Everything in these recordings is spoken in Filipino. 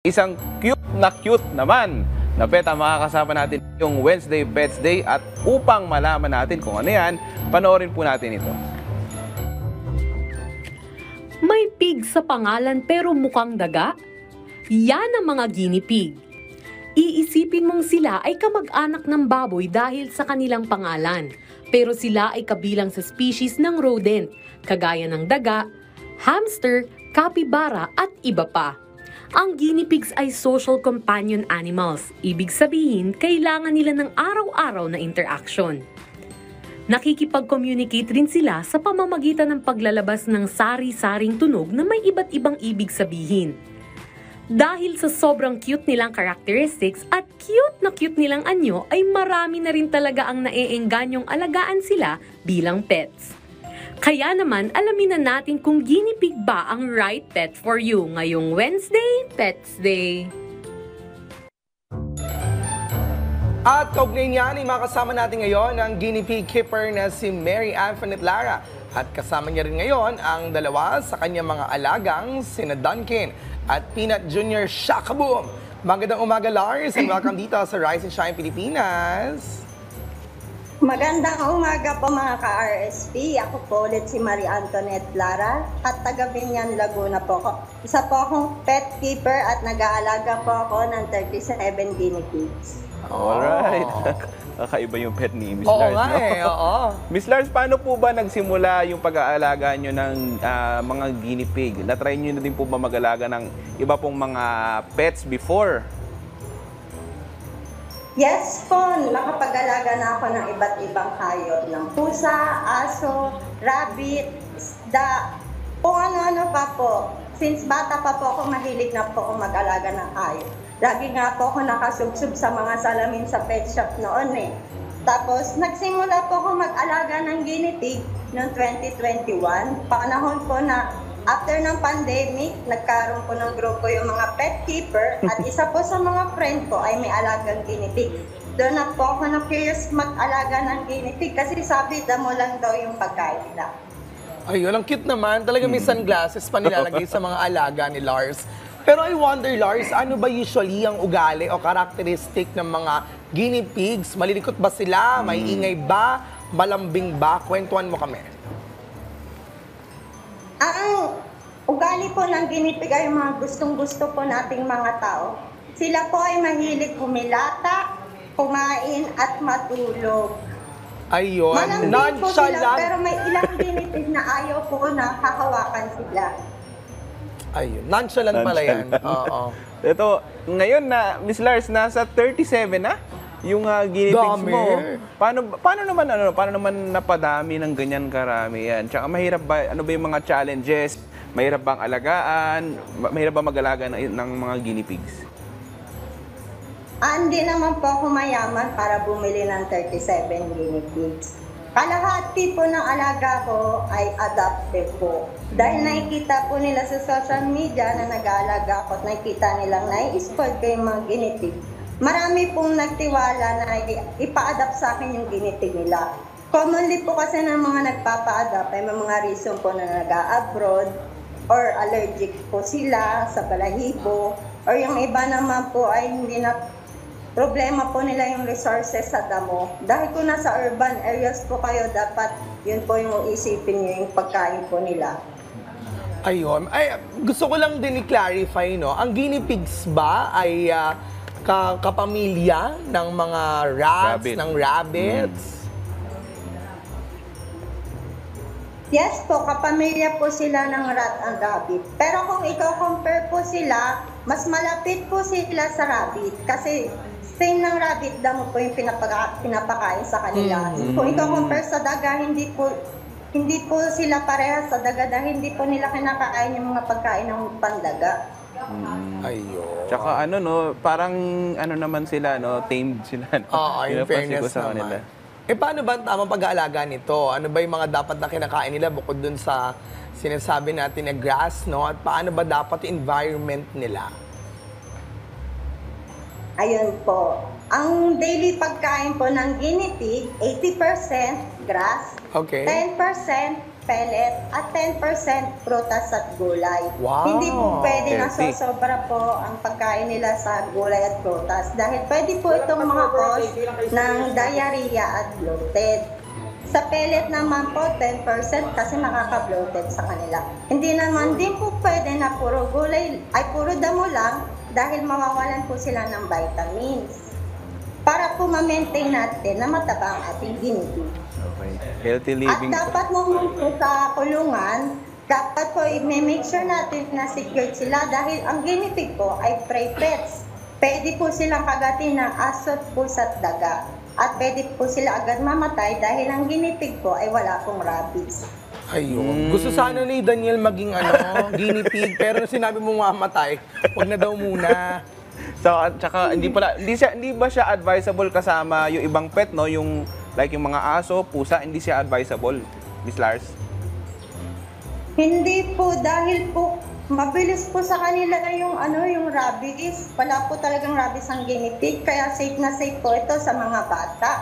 Isang cute naman na pet ang makakasama natin yung Wednesday Pets Day at upang malaman natin kung ano yan, panoorin po natin ito. May pig sa pangalan pero mukhang daga? Yan ang mga guinea pig. Iisipin mong sila ay kamag-anak ng baboy dahil sa kanilang pangalan. Pero sila ay kabilang sa species ng rodent, kagaya ng daga, hamster, capybara at iba pa. Ang guinea pigs ay social companion animals. Ibig sabihin, kailangan nila ng araw-araw na interaction. Nakikipag-communicate rin sila sa pamamagitan ng paglalabas ng sari-saring tunog na may iba't ibang ibig sabihin. Dahil sa sobrang cute nilang characteristics at cute nilang anyo, ay marami na rin talaga ang naeenganyong alagaan sila bilang pets. Kaya naman, alamin na natin kung guinea pig ba ang right pet for you ngayong Wednesday Pets Day. At kaugnay niyan ay makasama natin ngayon ang guinea pig keeper na si Mary Antoinette Lara. At kasama niya rin ngayon ang dalawa sa kanyang mga alagang sina Duncan at Peanut Jr. Shakaboom. Magandang umaga, Lars, and welcome dito sa Rise and Shine Pilipinas. Magandang umaga po mga ka-RSP. Ako po ulit si Marie Antoinette Lara at taga Binyan, Laguna po ako. Isa po akong pet keeper at nag-aalaga po ako ng 37 guinea pigs. Alright. Kakaiba yung pet ni Miss Oo Lars, nga no? oo. Miss Lars, paano po ba nagsimula yung pag-aalaga nyo ng mga guinea pig? Na-try nyo na din po ba mag-alaga ng iba pong mga pets before? Yes po, nakapag-alaga na ako ng iba't ibang hayop ng pusa, aso, rabbit, isda, kung ano-ano pa po. Since bata pa po ako, mahilig na po ako mag-alaga ng hayop. Lagi nga po ako nakasubsob sa mga salamin sa pet shop noon eh. Tapos, nagsimula po ako mag-alaga ng guinea pig noong 2021. Panahon po na after ng pandemic, nagkaroon po ng grupo yung mga pet keeper at isa po sa mga friend ko ay may alagang guinea pig. Doon na po ako na-curious mag-alaga ng guinea pig kasi sabi, damo lang daw yung pagkain nila. Ayun, ang cute naman. Talaga may sunglasses pa nilalagay sa mga alaga ni Lars. Pero I wonder, Lars, ano ba usually ang ugali o characteristic ng mga guinea pigs? Malilikot ba sila? May ingay ba? Malambing ba? Kwentuhan mo kami. Ang ugali po ng guinea pig ay mga gustong-gusto po nating mga tao. Sila po ay mahilig humilata, kumain at matulog. Ayun, Malambing po sila nonchalant. pero may ilang guinea pig na ayaw po na hahawakan sila. Ayun, nonchalant pala yan. Oo. Ito, ngayon na, Miss Lars, nasa 37 na yung guinea pigs Dami. mo. Paano naman napadami ng ganyan karami yan? Tsaka mahirap ba, ano ba yung mga challenges? Mahirap bang alagaan? Mahirap ba mag-alaga ng mga guinea pigs? Hindi naman po ako mayaman para bumili ng 37 guinea pigs. Kalahati po ng alaga ko ay adopted po. Dahil nakikita po nila sa social media na nag-aalaga ako at nakikita nilang nai-spoil ko yung mga guinea pig. Marami pong nagtiwala na ipa-adapt sa akin yung guinea pig nila. Commonly po kasi ng mga nagpapa-adapt ay may mga reason po na nag-a-abroad or allergic po sila sa balahibo or yung iba naman po ay hindi na problema po nila yung resources sa damo. Dahil kung nasa urban areas po kayo, dapat yun po yung isipin nyo yung pagkain po nila. Ayun. Ay, gusto ko lang din i-clarify, no? Ang guinea pigs ba ay kapamilya ng mga rats, Rabbit. ng rabbits? Yes po, kapamilya po sila ng rat and rabbit. Pero kung i-compare po sila, mas malapit po sila sa rabbit. Kasi same ng rabbit, damo po yung pinapakain sa kanila. Kung i-compare sa daga, hindi po sila parehas sa daga dahil hindi po nila kinakain yung mga pagkain ng pandaga. Ayun. Tsaka parang naman sila, tamed sila. No? Oo, in Pinapansin ko fairness sa kanila. naman. Paano ba ang tamang pag-aalaga nito? Ano ba yung mga dapat na kinakain nila bukod dun sa sinasabi natin na grass, no? At paano ba dapat yung environment nila? Ayun po. Ang daily pagkain po ng guinea pig, 80% grass, Okay. 10% pellet at 10% prutas at gulay. Wow! Hindi po pwede na Healthy. sosobra po ang pagkain nila sa gulay at prutas dahil pwede po itong mga cause ng diarrhea at bloated. Sa pellet naman po, 10% kasi makaka-bloated sa kanila. Hindi naman din po pwede na puro gulay, ay puro damo lang dahil mawawalan po sila ng vitamins. Para po ma-maintain natin na mataba ang ating guinea pig. Okay. Healthy At living. dapat naman po sa kulungan, dapat po i-make sure natin na secured sila dahil ang guinea pig po ay prey pets. Pwede po silang kagatin ng aso, pusa at daga. At pwede po sila agad mamatay dahil ang guinea pig po ay wala pong rabies. Ayun. Gusto sana ni Daniel maging guinea pig, pero sinabi mo mamatay, huwag na daw muna. So, at saka hindi ba siya advisable kasama yung ibang pet, no? Yung like yung mga aso, pusa, hindi siya advisable, Miss Lars? Hindi po dahil po mabilis po sa kanila yung rabies. Wala po talagang rabies ang guinea pig kaya safe na safe po ito sa mga bata.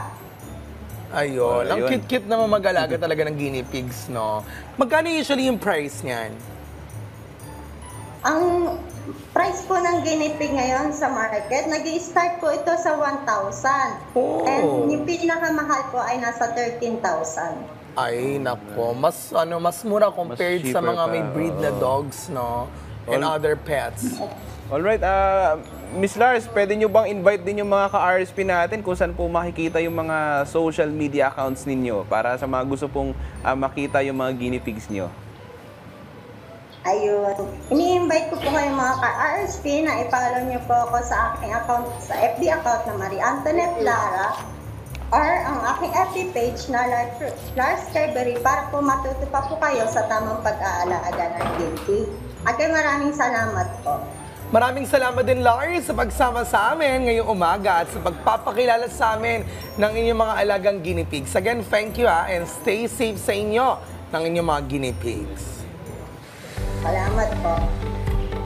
Ayun. Ang Ayun. cute-cute naman mag-alaga talaga ng guinea pigs, no? Magkano usually yung price niyan? Ang price po ng guinea pig ngayon sa market, nag-i-start po ito sa 1,000. Oh. And yung pinakamahal po ay nasa 13,000. Ay, nako. Mas mura compared Mas sa cheaper mga may pa, breed na oo. dogs, no? And other pets. Alright, Miss Lars, pwede nyo bang invite din yung mga ka-RSP natin kung saan po makikita yung mga social media accounts ninyo para sa mga gusto pong makita yung mga guinea pigs nyo? Ayun. Ini-invite ko po kayo mga ka-RSP na i-follow niyo po ako sa aking account, sa FB account na Marie Antoinette Lara or ang aking FB page na Lars Carberry para po matuto pa po kayo sa tamang pag-aalaga ng guinea pig. Again, maraming salamat po. Maraming salamat din, Lars, sa pagsama sa amin ngayong umaga at sa pagpapakilala sa amin ng inyong mga alagang guinea pigs. Again, thank you and stay safe sa inyo ng inyong mga guinea pigs. Salamat po.